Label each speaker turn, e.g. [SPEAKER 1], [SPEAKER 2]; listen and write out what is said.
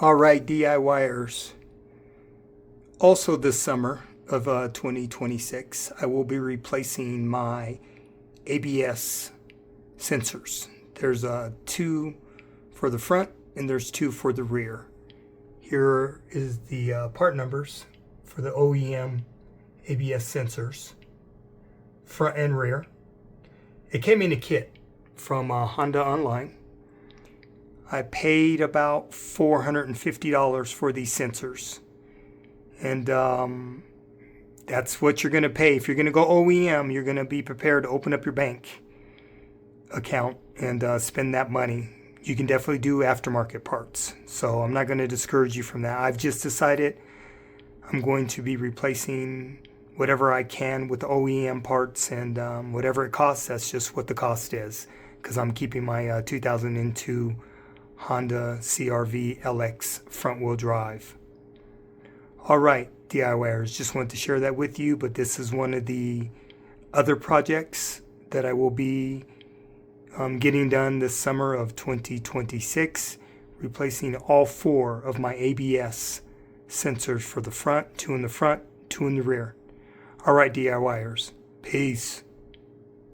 [SPEAKER 1] All right, DIYers. Also this summer of 2026, I will be replacing my ABS sensors. There's two for the front and there's two for the rear. Here is the part numbers for the OEM ABS sensors, front and rear. It came in a kit from Honda Online. I paid about $450 for these sensors. And that's what you're going to pay. If you're going to go OEM, you're going to be prepared to open up your bank account and spend that money. You can definitely do aftermarket parts. So I'm not going to discourage you from that. I've just decided I'm going to be replacing whatever I can with the OEM parts, and whatever it costs, that's just what the cost is, because I'm keeping my 2002 Honda CRV LX front wheel drive. All right, DIYers, just wanted to share that with you, but this is one of the other projects that I will be getting done this summer of 2026, replacing all four of my ABS sensors for the front, two in the front, two in the rear. All right, DIYers, peace.